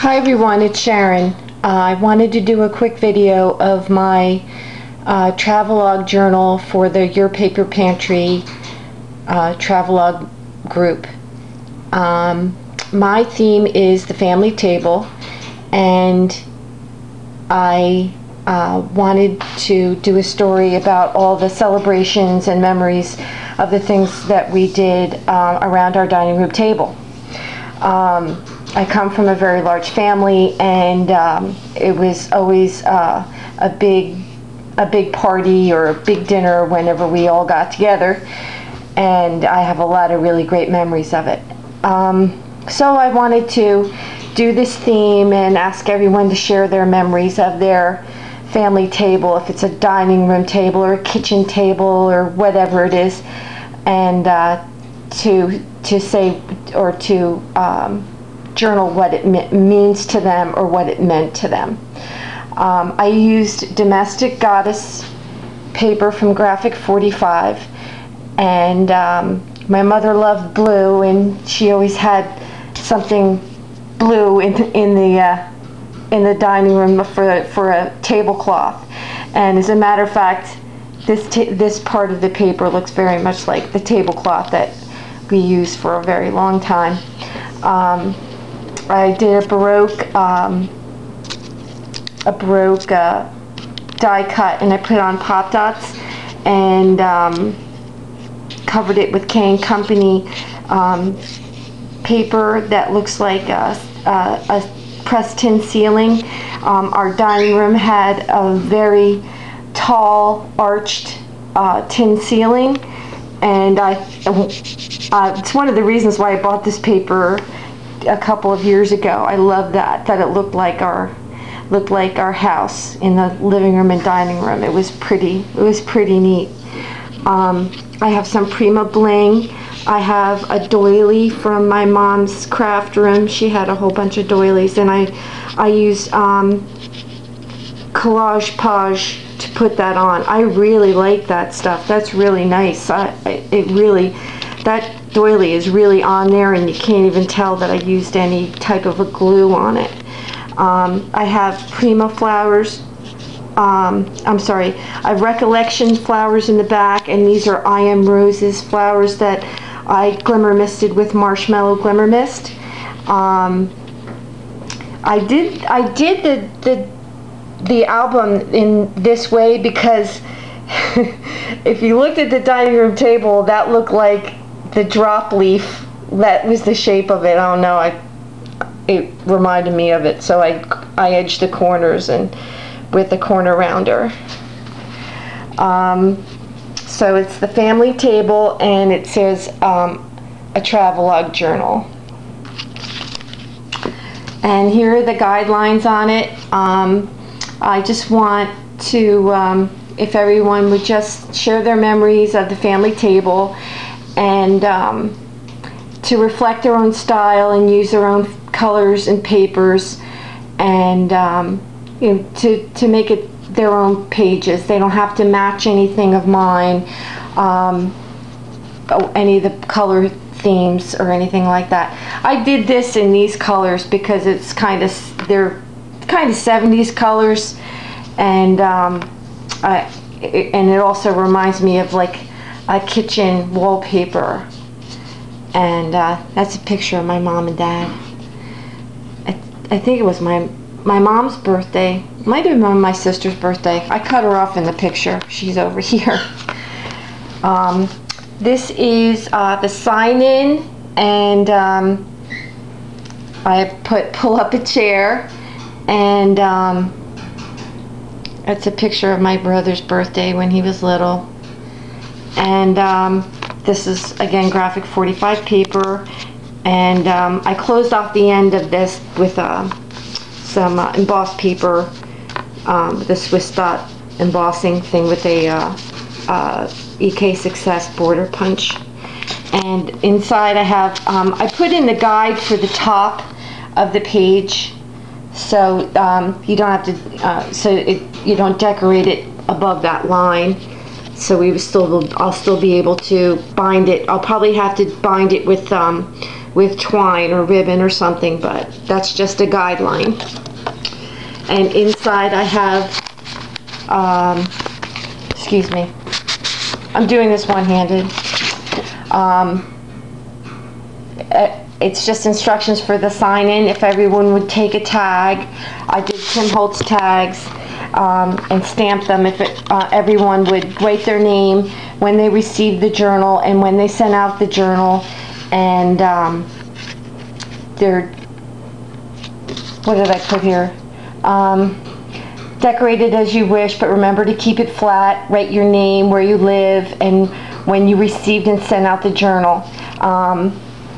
Hi everyone, it's Sharon. I wanted to do a quick video of my travelogue journal for the Your Paper Pantry travelogue group. My theme is the family table, and I wanted to do a story about all the celebrations and memories of the things that we did around our dining room table. I come from a very large family, and it was always a big party or a big dinner whenever we all got together, and I have a lot of really great memories of it. So I wanted to do this theme and ask everyone to share their memories of their family table, if it's a dining room table or a kitchen table or whatever it is, and to say or to journal what it means to them or what it meant to them. I used Domestic Goddess paper from Graphic 45, and my mother loved blue, and she always had something blue in the dining room for a tablecloth. And as a matter of fact, this part of the paper looks very much like the tablecloth that we used for a very long time. I did a Baroque die cut, and I put it on pop dots and covered it with K & Company paper that looks like a pressed tin ceiling. Our dining room had a very tall arched tin ceiling, and it's one of the reasons why I bought this paper a couple of years ago. I love that it looked like our house in the living room and dining room. It was pretty neat. I have some Prima bling. I have a doily from my mom's craft room. She had a whole bunch of doilies, and I used collage page to put that on. I really like that stuff. That's really nice. That doily is really on there, and you can't even tell that I used any type of a glue on it. I have Prima flowers. I have Recollection flowers in the back, and these are I Am Roses flowers that I glimmer misted with Marshmallow Glimmer Mist. I did the album in this way because if you looked at the dining room table, that looked like the drop leaf. That was the shape of it. I don't know. It reminded me of it, so I edged the corners and with the corner rounder. So it's the family table, and it says a travelogue journal. And here are the guidelines on it. I just want to, if everyone would just share their memories of the family table, and to reflect their own style and use their own colors and papers, and to make it their own pages. They don't have to match anything of mine, any of the color themes or anything like that. I did this in these colors because it's they're kind of 70s colors, and it also reminds me of like a kitchen wallpaper. And that's a picture of my mom and dad. I think it was my mom's birthday. Might have been my sister's birthday. I cut her off in the picture. She's over here. This is the sign-in, and I pull up a chair, and it's a picture of my brother's birthday when he was little. And this is again Graphic 45 paper, and I closed off the end of this with some embossed paper, the Swiss dot embossing thing with a EK Success border punch. And inside I have I put in the guide for the top of the page, so you don't have to you don't decorate it above that line. So I'll still be able to bind it. I'll probably have to bind it with with twine or ribbon or something, but that's just a guideline. And inside I have, excuse me, I'm doing this one-handed. It's just instructions for the sign-in. If everyone would take a tag, I did Tim Holtz tags and stamp them. If everyone would write their name when they received the journal and when they sent out the journal, and what did I put here? Decorate it as you wish, but remember to keep it flat. Write your name, where you live, and when you received and sent out the journal.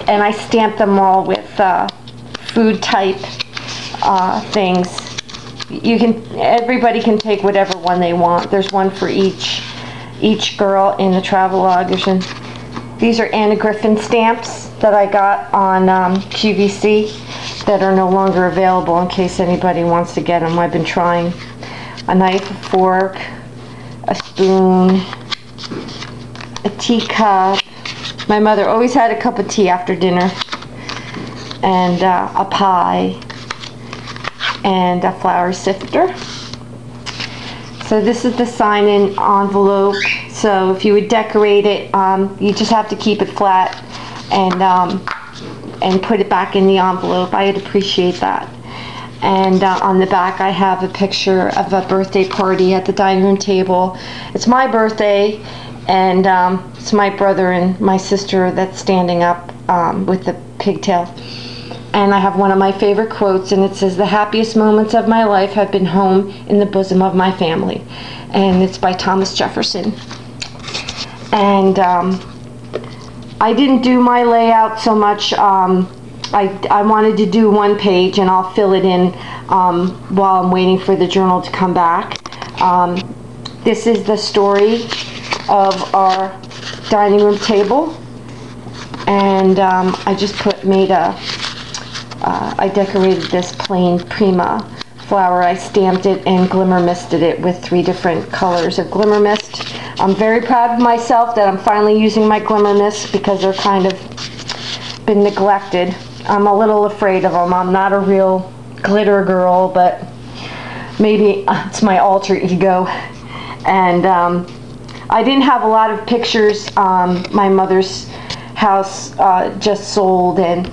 And I stamped them all with food type things. Everybody can take whatever one they want. There's one for each girl in the travelogue. These are Anna Griffin stamps that I got on QVC that are no longer available in case anybody wants to get them. I've been trying. A knife, a fork, a spoon, a teacup. My mother always had a cup of tea after dinner, and a pie, and a flour sifter. So this is the sign-in envelope. So if you would decorate it, you just have to keep it flat and put it back in the envelope. I'd appreciate that. And on the back I have a picture of a birthday party at the dining room table. It's my birthday, and it's my brother and my sister that's standing up with the pigtail. And I have one of my favorite quotes, and it says, "The happiest moments of my life have been home in the bosom of my family." And it's by Thomas Jefferson. And I didn't do my layout so much. I wanted to do one page, and I'll fill it in while I'm waiting for the journal to come back. This is the story of our dining room table, and I just I decorated this plain Prima flower. I stamped it and glimmer misted it with 3 different colors of glimmer mist. I'm very proud of myself that I'm finally using my glimmer mist because they're kind of been neglected. I'm a little afraid of them. I'm not a real glitter girl, but maybe it's my alter ego. And I didn't have a lot of pictures. My mother's house just sold, and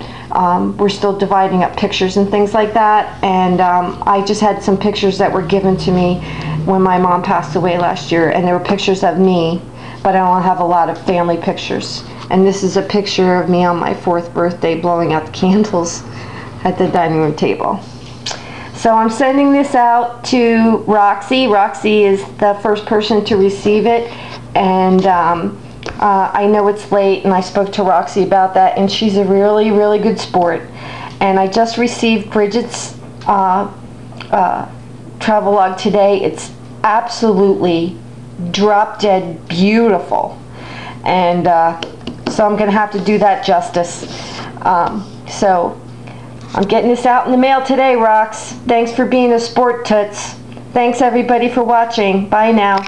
we're still dividing up pictures and things like that. And I just had some pictures that were given to me when my mom passed away last year, and there were pictures of me, but I don't have a lot of family pictures. And this is a picture of me on my 4th birthday blowing out the candles at the dining room table. So I'm sending this out to Roxy. Roxy is the first person to receive it, and I know it's late, and I spoke to Roxy about that, and she's a really, really good sport. And I just received Bridget's travelogue today. It's absolutely drop-dead beautiful, and so I'm going to have to do that justice. So I'm getting this out in the mail today, Rox. Thanks for being a sport, toots. Thanks everybody for watching. Bye now.